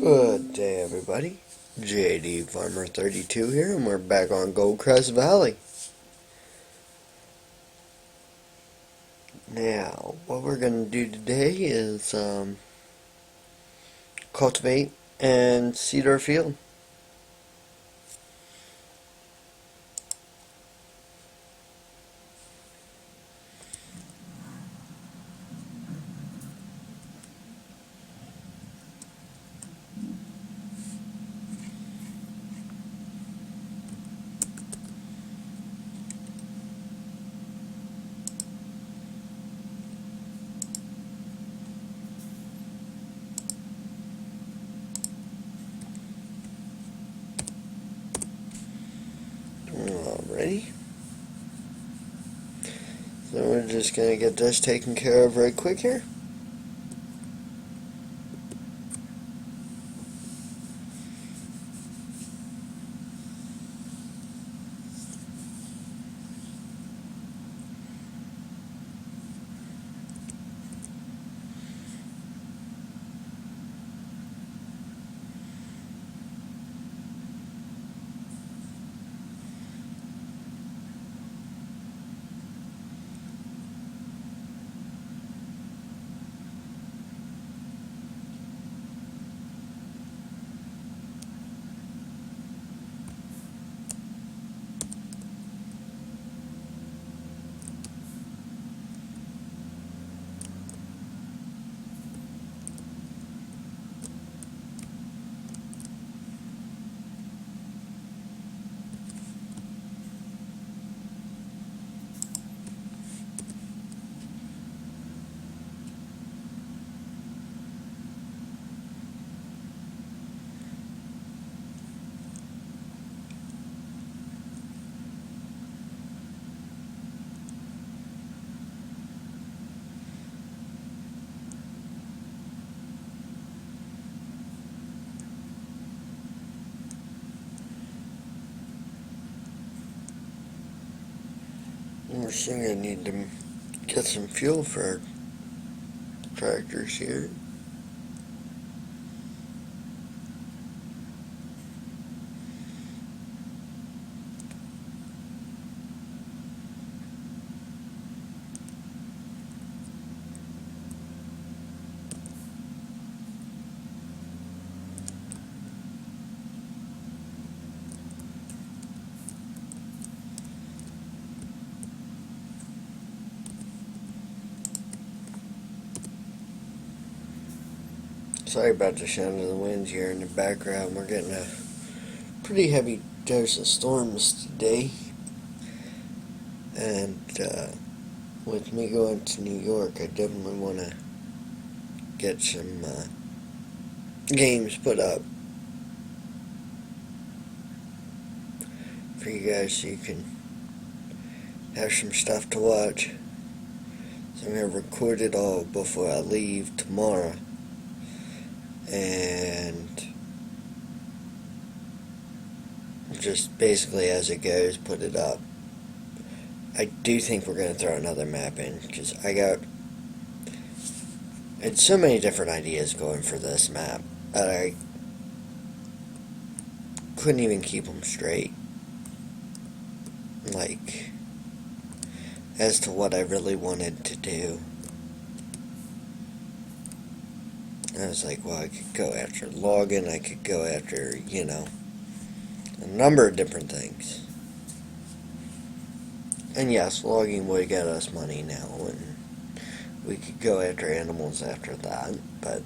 Good day, everybody. JD Farmer 32 here, and we're back on Goldcrest Valley. Now, what we're going to do today is cultivate and seed our field. Alrighty. So we're just going to get this taken care of right quick here. We're still going to need to get some fuel for our tractors here. Sorry about the sound of the winds here in the background. We're getting a pretty heavy dose of storms today. And with me going to New York, I definitely want to get some games put up for you guys so you can have some stuff to watch. So I'm going to record it all before I leave tomorrow. And just basically as it goes, put it up. I do think we're going to throw another map in, because it's so many different ideas going for this map that I couldn't even keep them straight. Like, as to what I really wanted to do. I was like, well, I could go after logging, I could go after, a number of different things. And yes, logging would get us money now, and we could go after animals after that, but,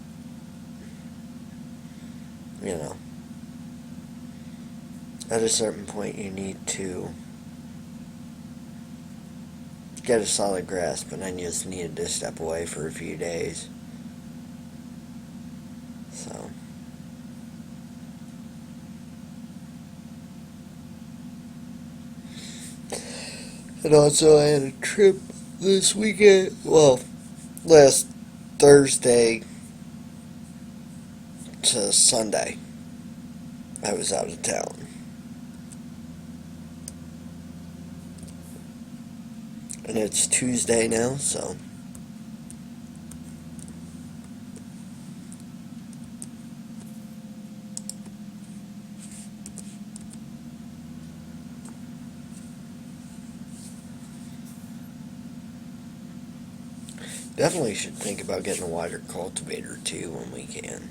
at a certain point you need to get a solid grasp, and I just needed to step away for a few days. So, and also I had a trip this weekend, well, last Thursday to Sunday. I was out of town. And it's Tuesday now, so Definitely should think about getting a water cultivator too when we can.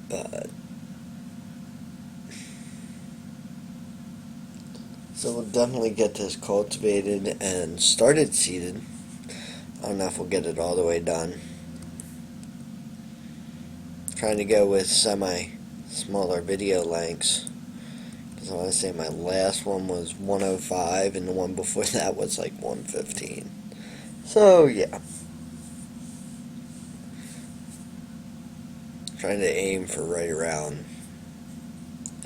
But so we'll definitely get this cultivated and started seeded. I don't know if we'll get it all the way done. Trying to go with smaller video lengths. Because I want to say my last one was 105 and the one before that was like 115. So yeah. Trying to aim for right around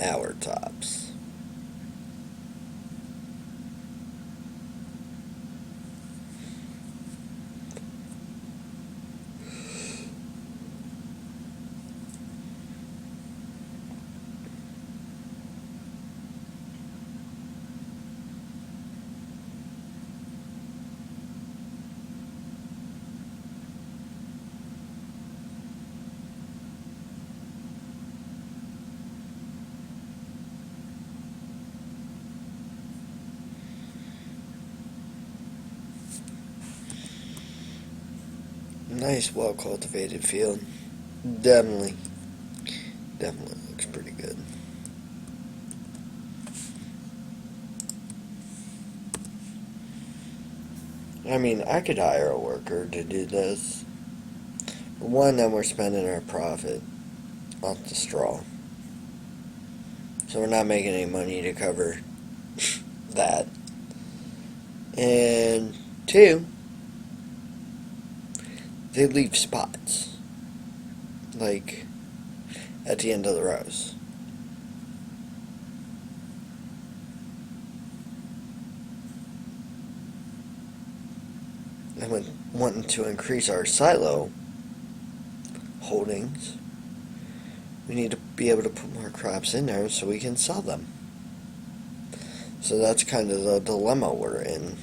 hour tops. Nice, well cultivated field. Definitely, definitely looks pretty good. I mean, I could hire a worker to do this. One, then we're spending our profit off the straw. So we're not making any money to cover that. And two, they leave spots. Like at the end of the rows. And with wanting to increase our silo holdings, we need to be able to put more crops in there so we can sell them. So that's kind of the dilemma we're in.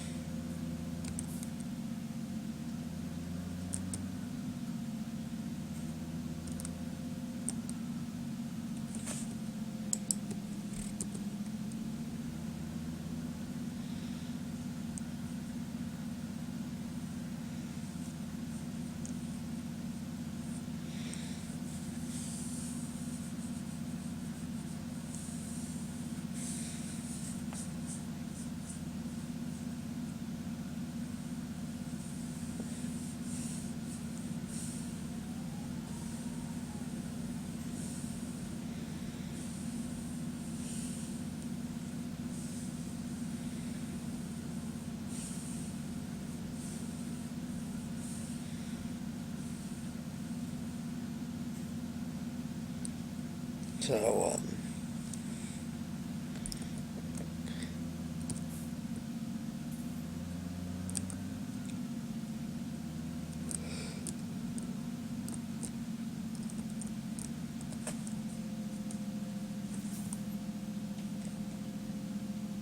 So,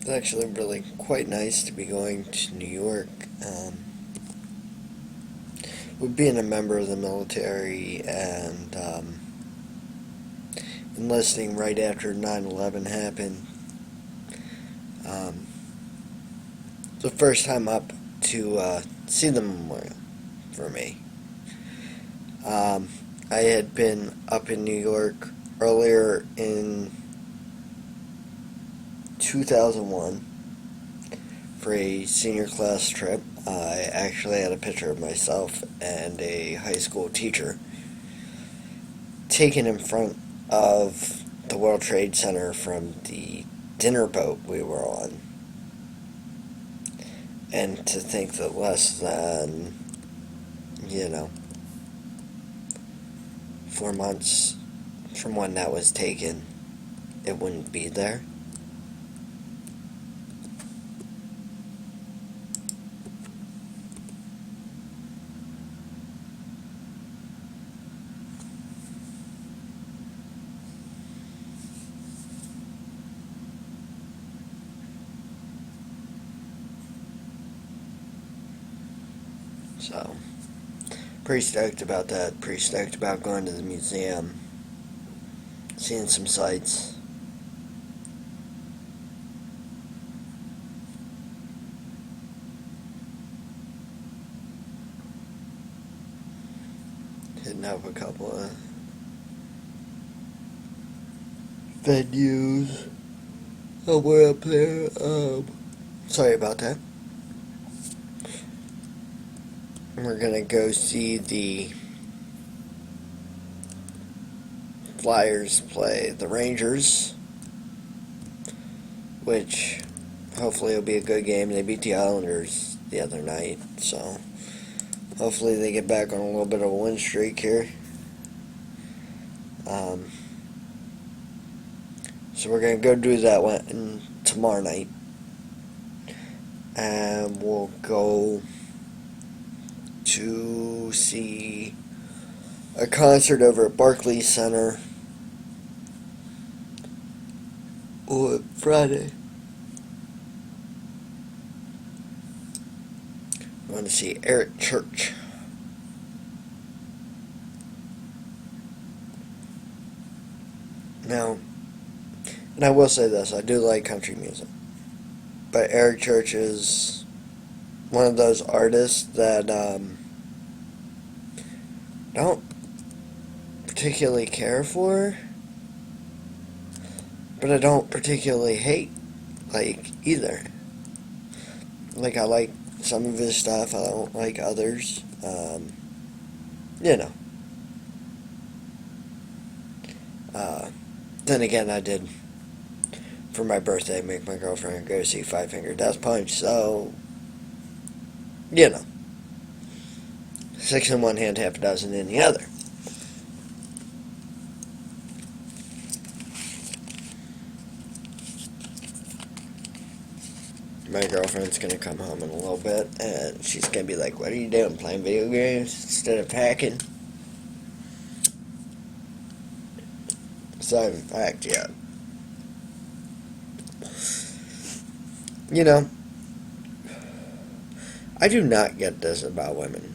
it's actually really quite nice to be going to New York. With being a member of the military and enlisting right after 9/11 happened, it's the first time up to see the memorial for me. I had been up in New York earlier in 2001 for a senior class trip. I actually had a picture of myself and a high school teacher taken in front of the World Trade Center from the dinner boat we were on. And to think that less than, 4 months from when that was taken, it wouldn't be there. So, pretty stoked about that. Pretty stoked about going to the museum, seeing some sights. Hitting up a couple of venues. Oh, we're up there. Sorry about that. We're gonna go see the Flyers play the Rangers, which hopefully will be a good game. They beat the Islanders the other night, so hopefully they get back on a little bit of a win streak here. So we're going to go do that one tomorrow night. And we'll go to see a concert over at Barclays Center on Friday. I want to see Eric Church. Now, and I will say this, I do like country music. But Eric Church is one of those artists that don't particularly care for, but I don't particularly hate, either. I like some of his stuff, I don't like others. You know. Then again, I did, for my birthday, make my girlfriend go see Five Finger Death Punch, so, you know. 6 in one hand, half a dozen in the other. My girlfriend's gonna come home in a little bit, and she's gonna be like, "What are you doing, playing video games instead of packing?" So I haven't packed yet. You know, I do not get this about women.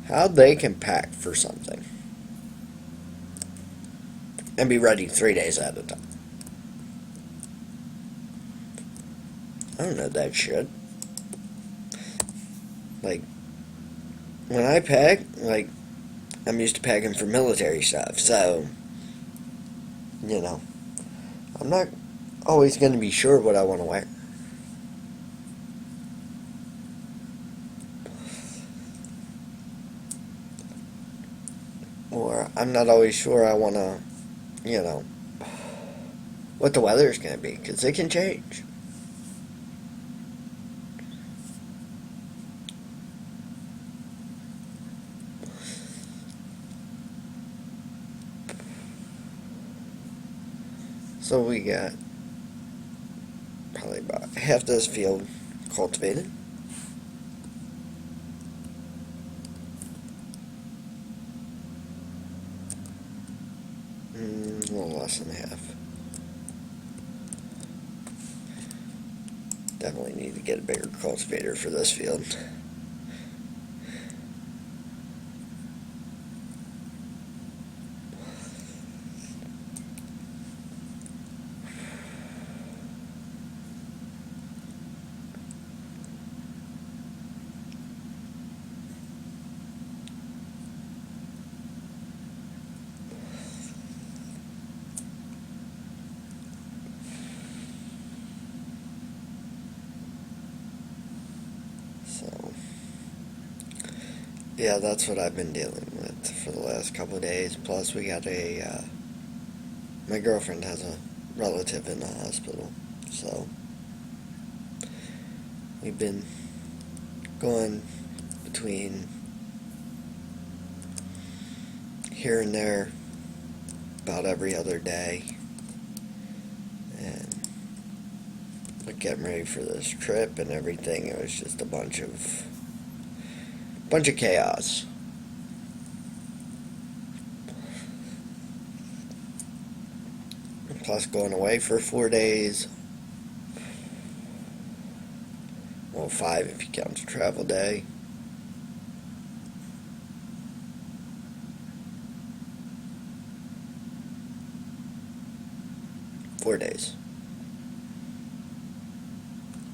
How they can pack for something and be ready 3 days at a time. I don't know that shit. When I pack, I'm used to packing for military stuff, so, you know, I'm not always going to be sure what I want to wear. Or I'm not always sure I want to, what the weather's going to be, because it can change. So we got probably about half this field cultivated. A little less than half. Definitely need to get a bigger cultivator for this field. So, yeah, that's what I've been dealing with for the last couple of days. Plus, we got my girlfriend has a relative in the hospital, so we've been going between here and there about every other day, and getting ready for this trip and everything. It was just a bunch of chaos. Plus going away for 4 days. Well, 5 if you count the travel day. 4 days.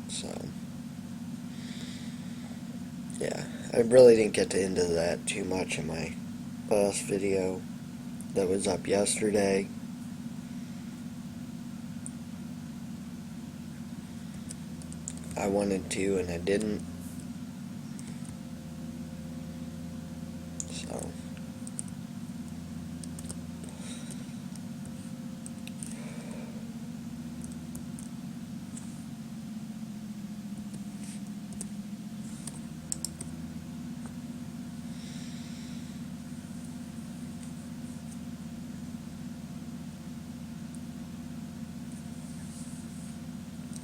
So, yeah, I really didn't get into that too much in my last video that was up yesterday. I wanted to and I didn't. So,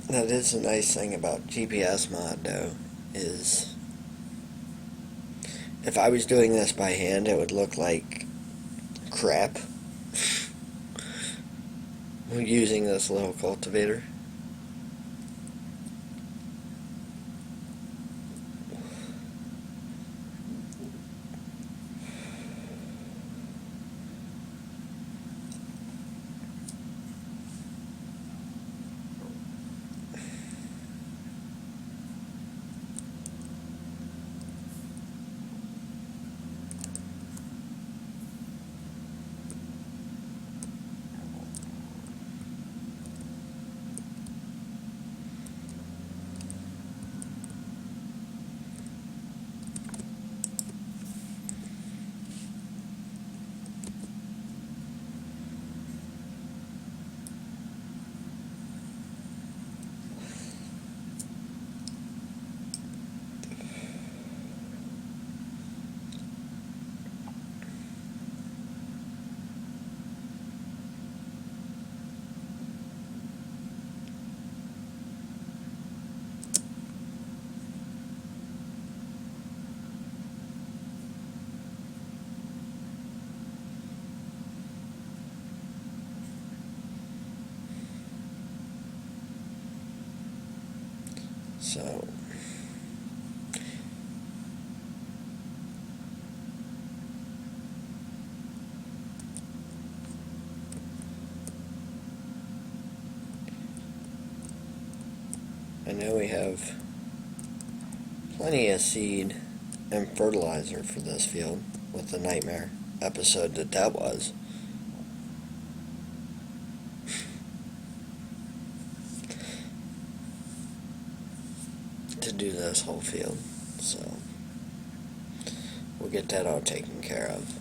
that is a nice thing about GPS mod though, is if I was doing this by hand it would look like crap using this little cultivator. So, I know we have plenty of seed and fertilizer for this field with the nightmare episode that was. To do this whole field, so we'll get that all taken care of.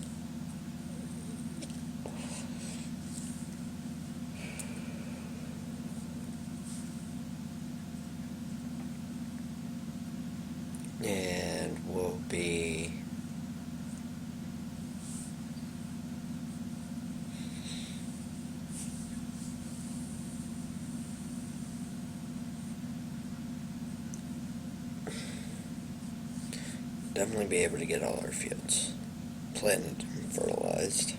And we'll be definitely be able to get all our fields planted and fertilized.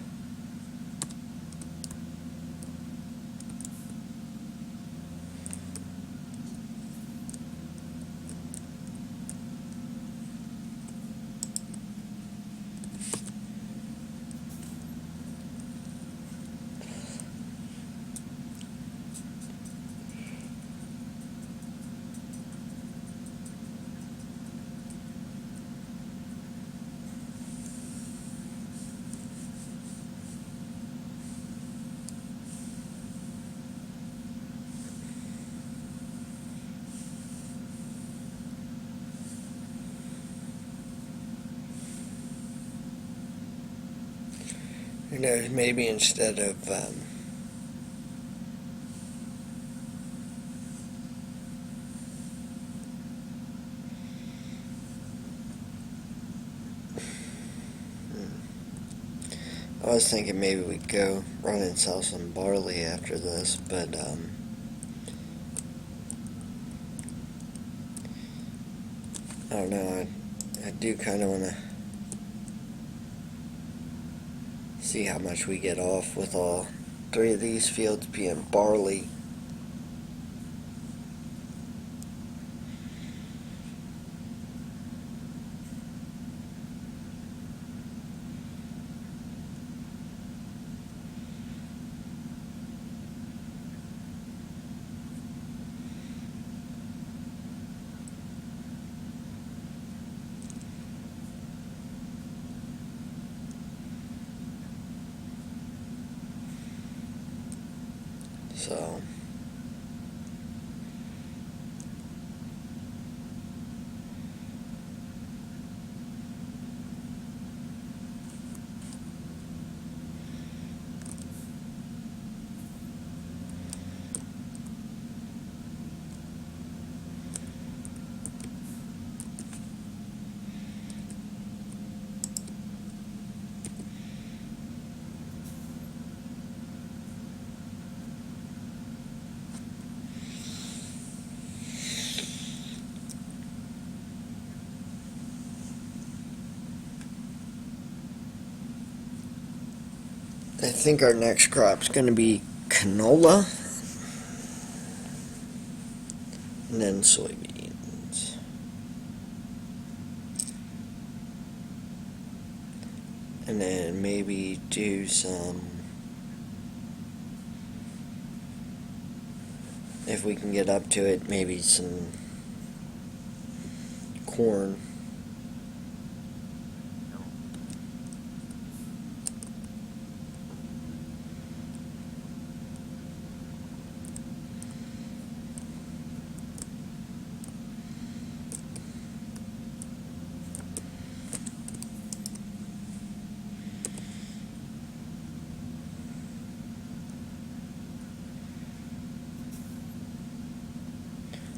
You know, maybe instead of I was thinking maybe we'd go run and sell some barley after this, but I don't know, I do kind of want to see how much we get off with all 3 of these fields being barley. So I think our next crop's going to be canola and then soybeans. And then maybe do some, if we can get up to it, maybe some corn.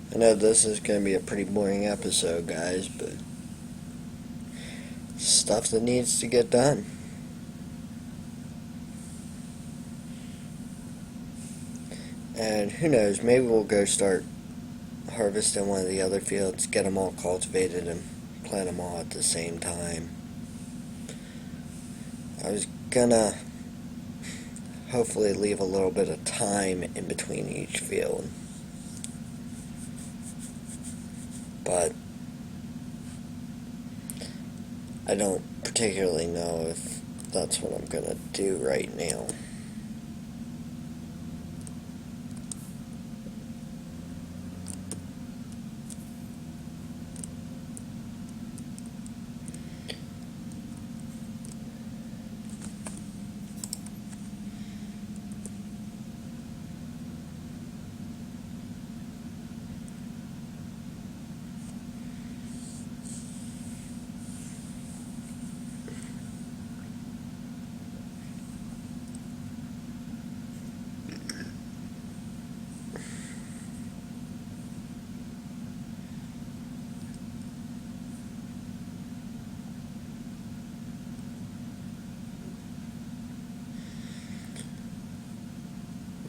I know this is going to be a pretty boring episode, guys, but stuff that needs to get done. And who knows, maybe we'll go start harvesting one of the other fields, get them all cultivated and plant them all at the same time. I was gonna hopefully leave a little bit of time in between each field, but I don't particularly know if that's what I'm gonna do right now.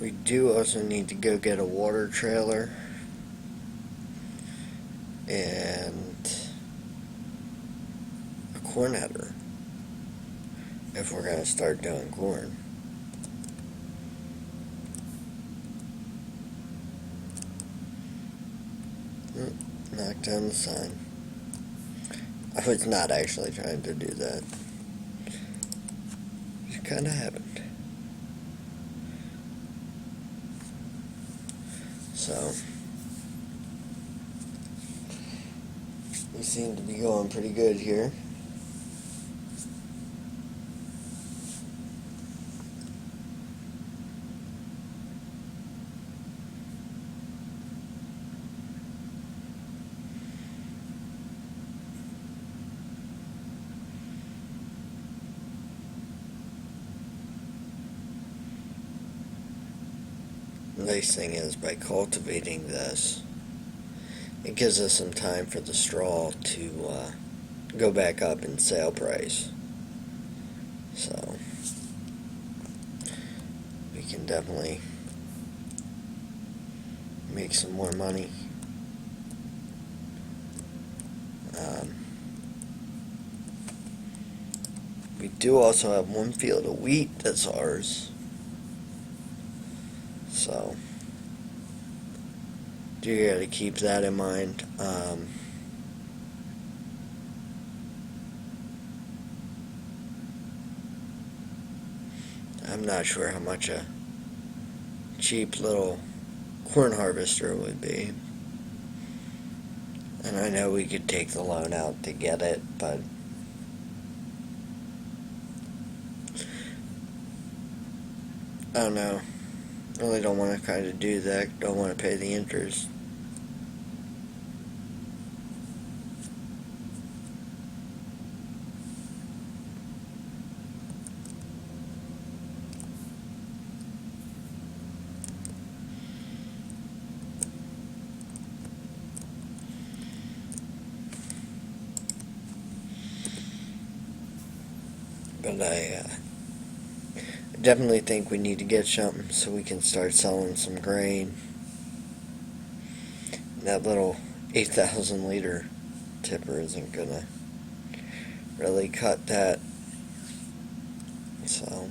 We do also need to go get a water trailer and a corn header if we're going to start doing corn. Knock down the sign. I was not actually trying to do that. It kind of happened. So, we seem to be going pretty good here. The nice thing is, by cultivating this, it gives us some time for the straw to go back up in sale price. So, we can definitely make some more money. We do also have one field of wheat that's ours. So, do gotta keep that in mind. I'm not sure how much a cheap little corn harvester would be. And I know we could take the loan out to get it, but I don't know. Really don't want to kind of do that. Don't want to pay the interest. But I definitely think we need to get something so we can start selling some grain. That little 8,000 liter tipper isn't gonna really cut that. So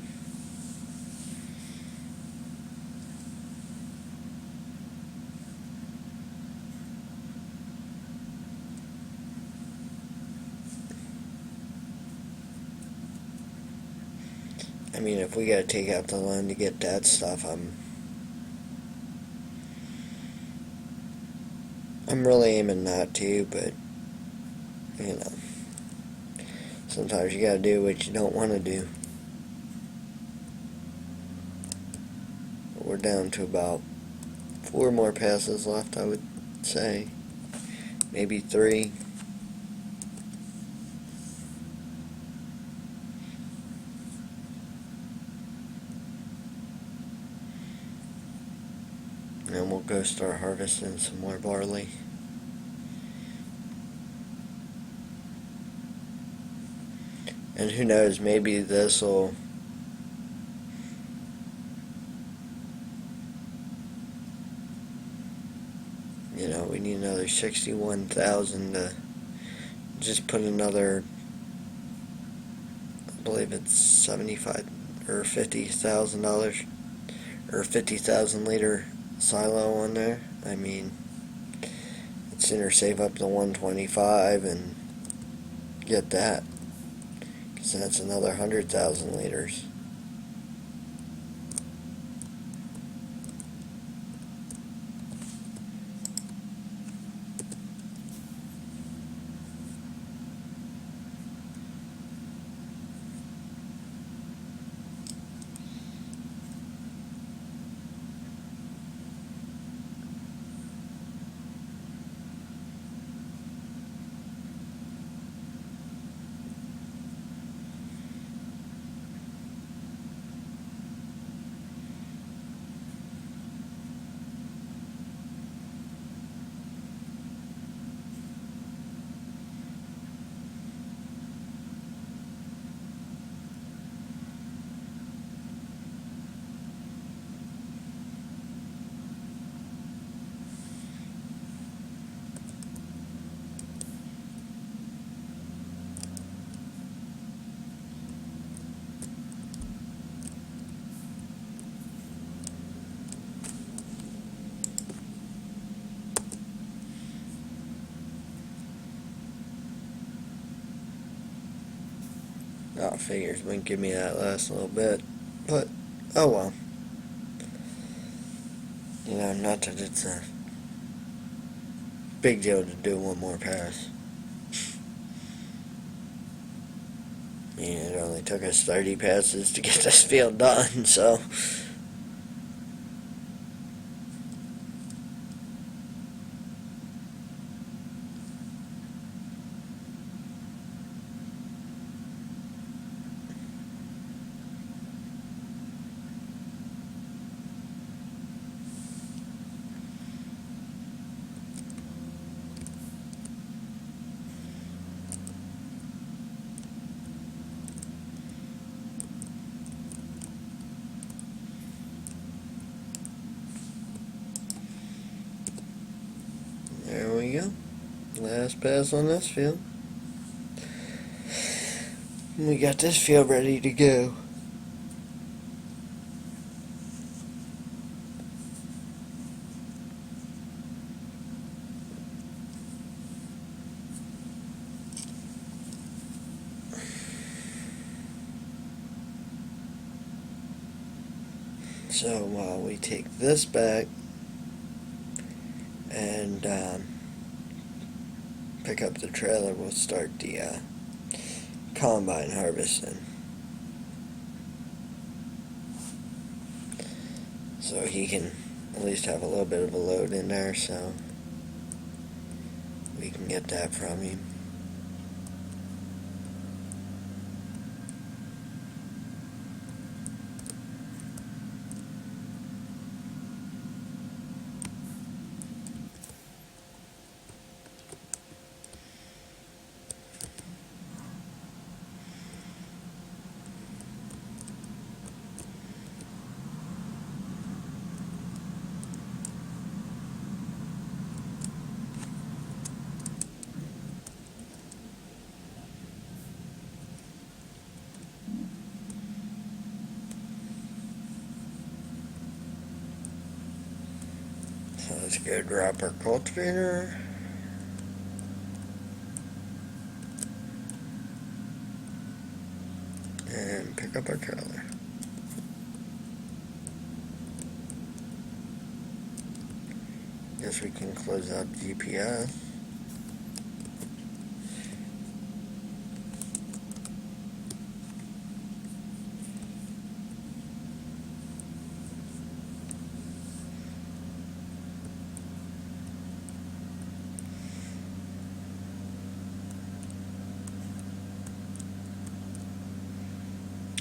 I mean, if we gotta take out the loan to get that stuff, I'm really aiming not to, but you know, sometimes you gotta do what you don't want to do. We're down to about 4 more passes left, I would say. Maybe 3. And we'll go start harvesting some more barley. And who knows, maybe this'll we need another 61,000 to just put another, I believe it's 75 or $50,000 or 50,000 liter silo on there. I mean, I'd sooner save up the 125 and get that, because that's another 100,000 liters. Oh, figures wouldn't give me that last little bit, but oh well. Not that it's a big deal to do one more pass. I mean, it only took us 30 passes to get this field done, so. There we go. Last pass on this field. And we got this field ready to go. So while we take this back and pick up the trailer, we'll start the combine harvesting. so he can at least have a little bit of a load in there, so we can get that from him. So let's go drop our cultivator. And pick up our trailer. Guess we can close out GPS.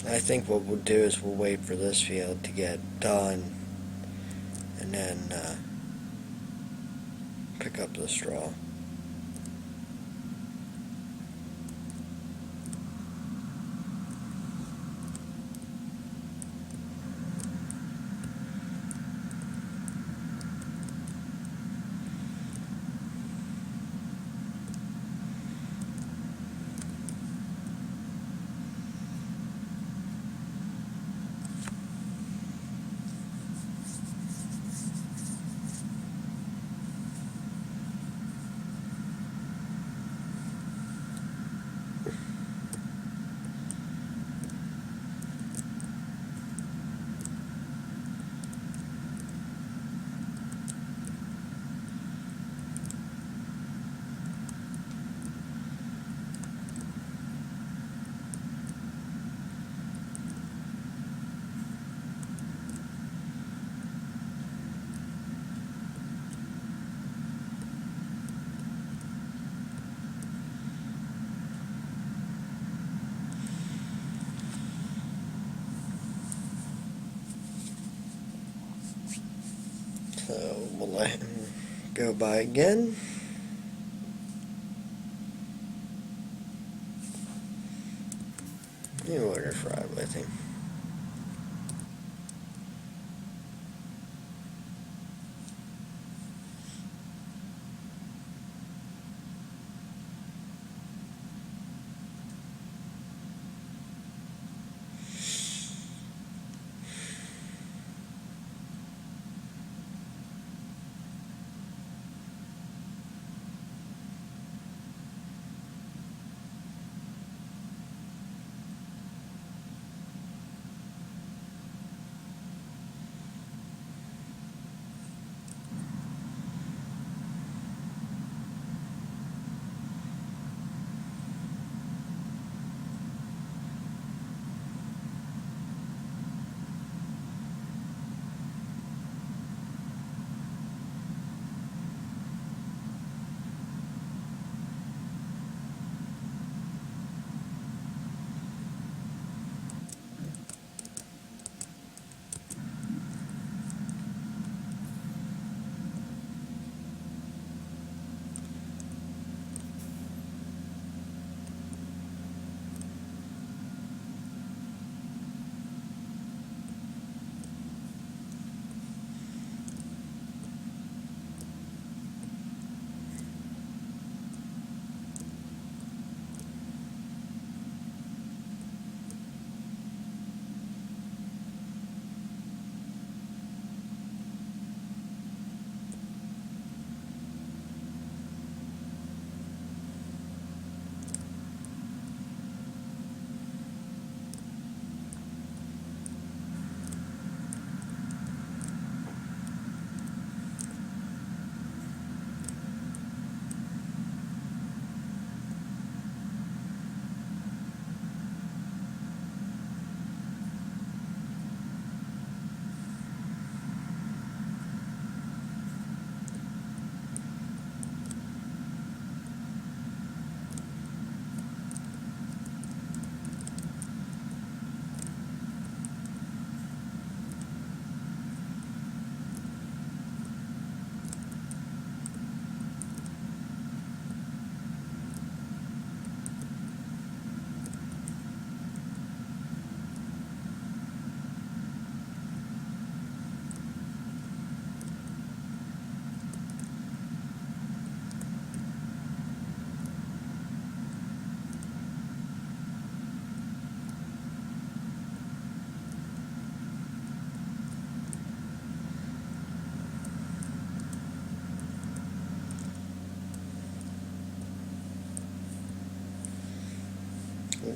I think what we'll do is we'll wait for this field to get done and then pick up the straw. So we'll let him go by again. You order fry with him.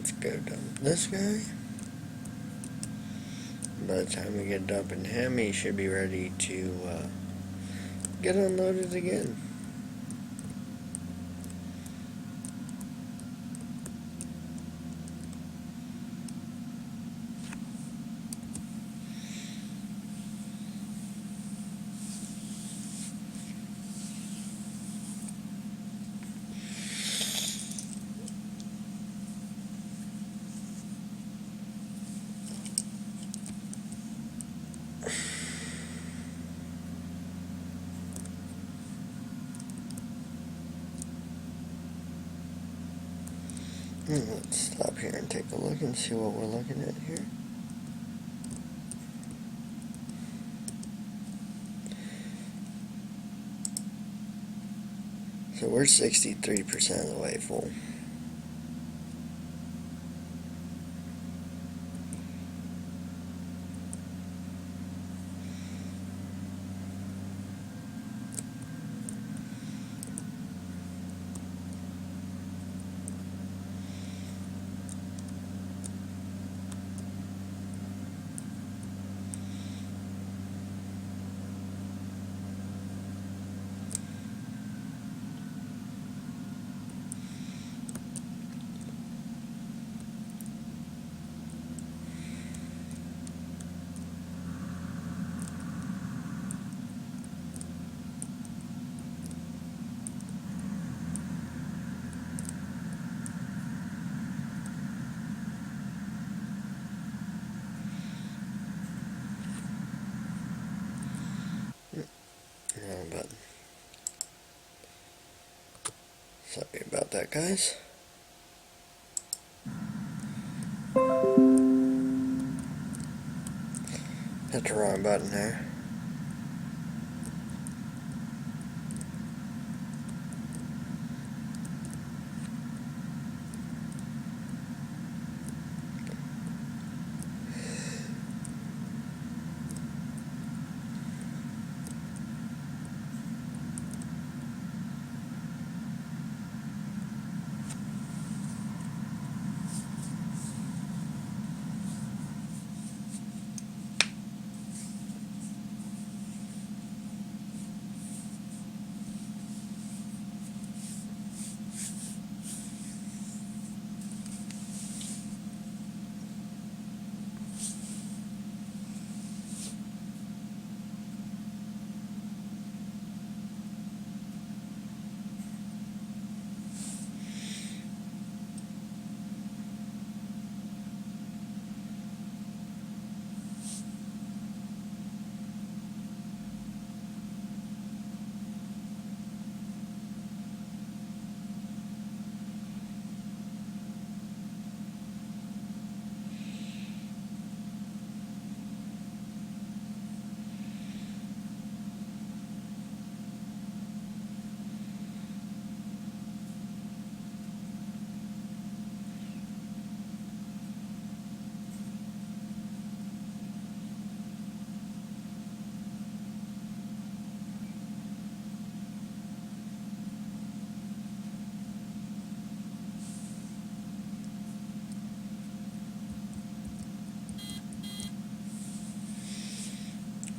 Let's go dump this guy. By the time we get dumping him, he should be ready to get unloaded again. Let's stop here and take a look and see what we're looking at here. So we're 63% of the way full. But sorry about that, guys. Hit the wrong button there.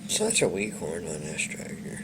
Such a weak horn on this tractor.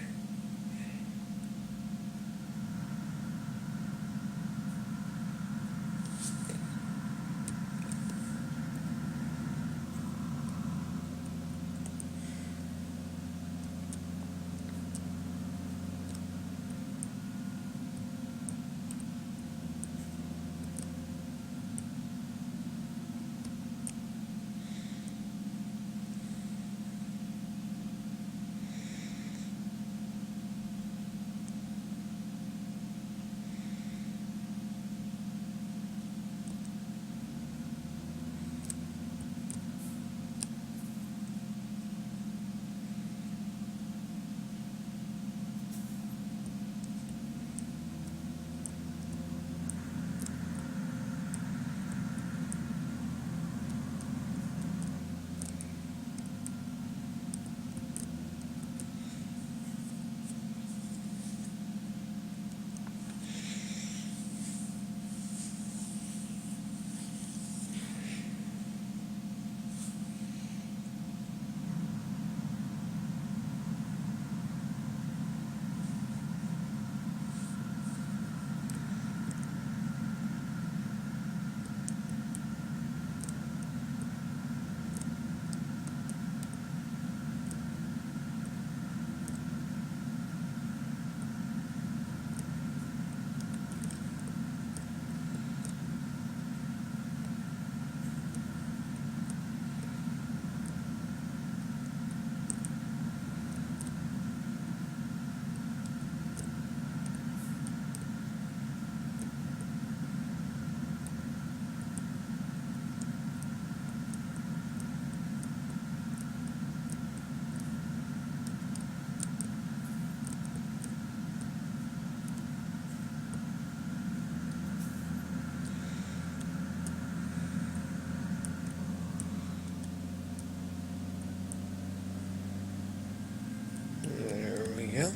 go.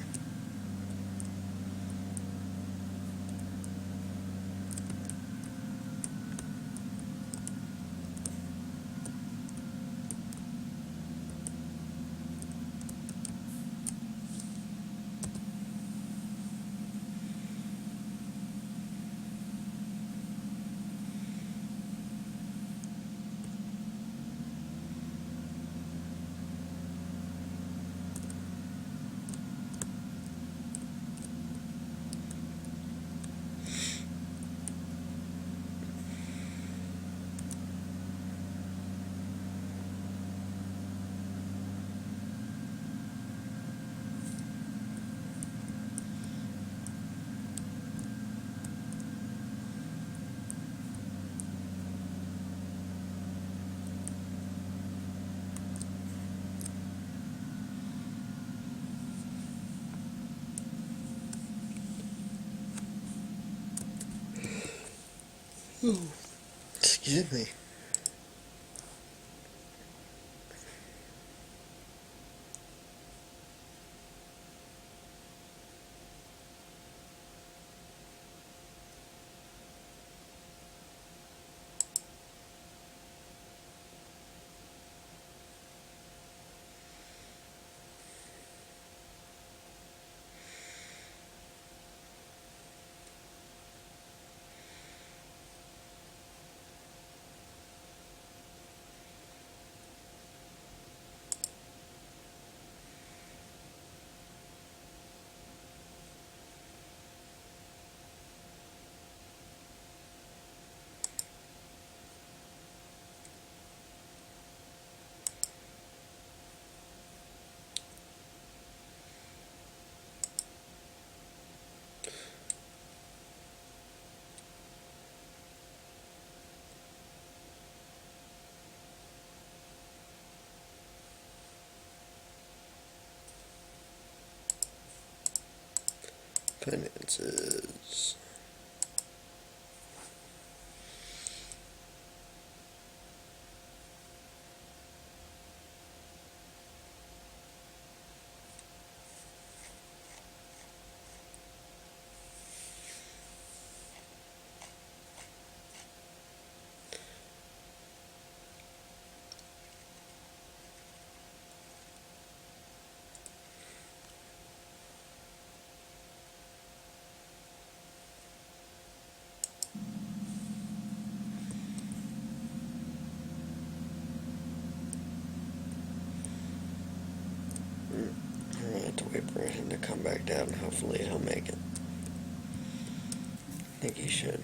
Excuse me. Finances. I have to wait for him to come back down. Hopefully he'll make it. I think he should.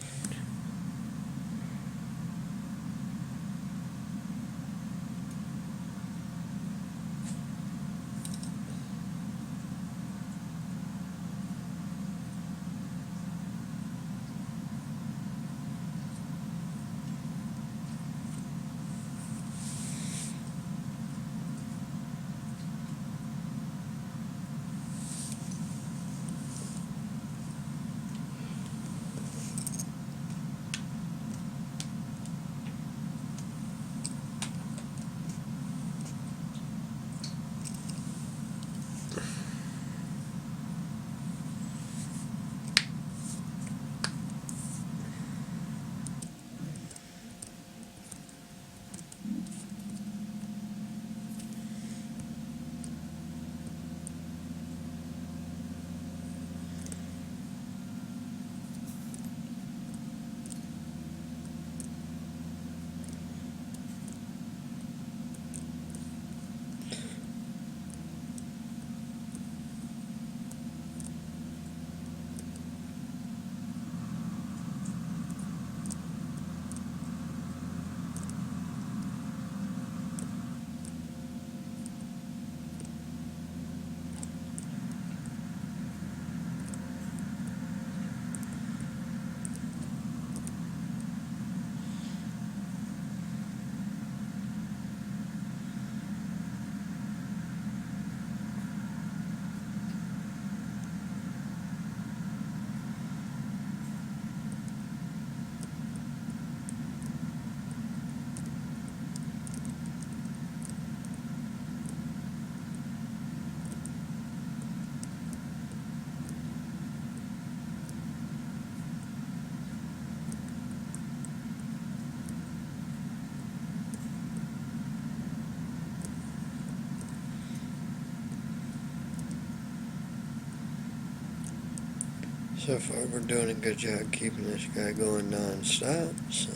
So far, we're doing a good job keeping this guy going non-stop, so.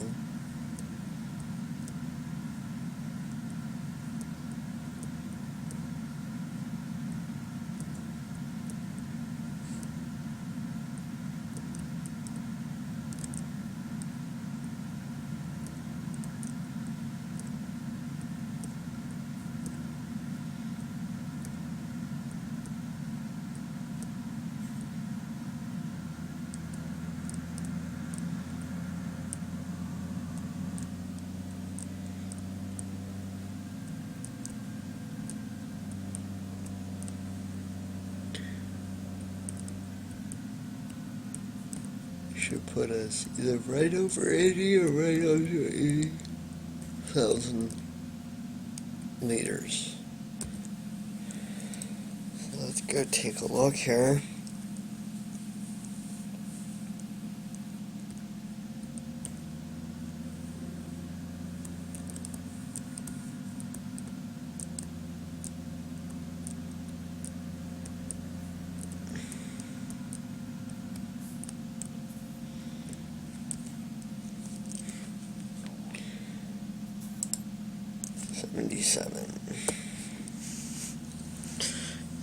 Should put us either right over 80 or right under 80,000 liters. So let's go take a look here.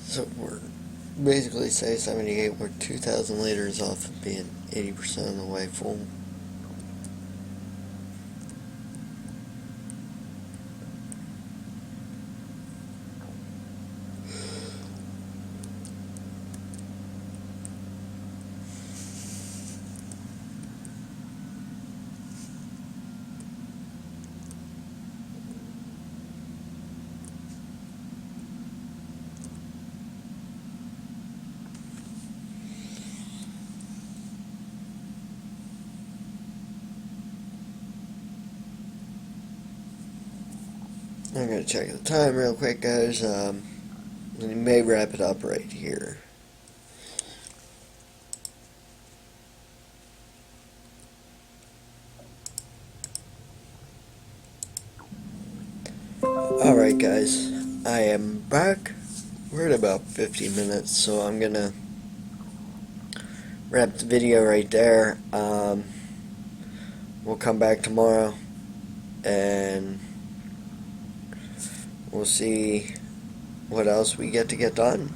So we're basically say 78. We're 2,000 liters off of being 80% of the way full. I'm going to check the time real quick, guys. We may wrap it up right here. Alright, guys. I am back. We're at about 50 minutes, so I'm going to wrap the video right there. We'll come back tomorrow and we'll see what else we get to get done.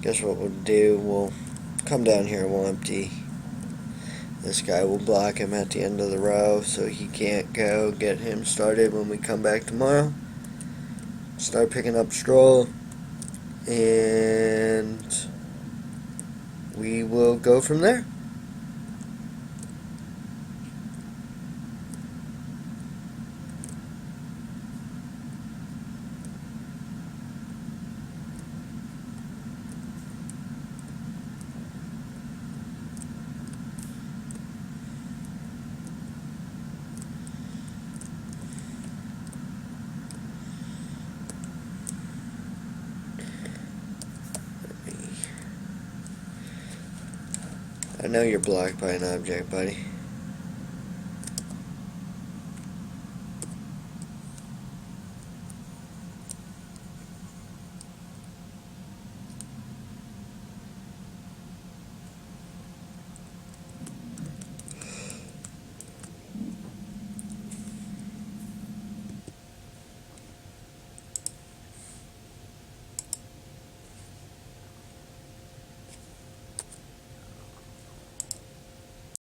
Guess what we'll do, we'll come down here and we'll empty this guy. We'll block him at the end of the row so he can't go. Get him started when we come back tomorrow. Start picking up straw and we will go from there. I know you're blocked by an object, buddy.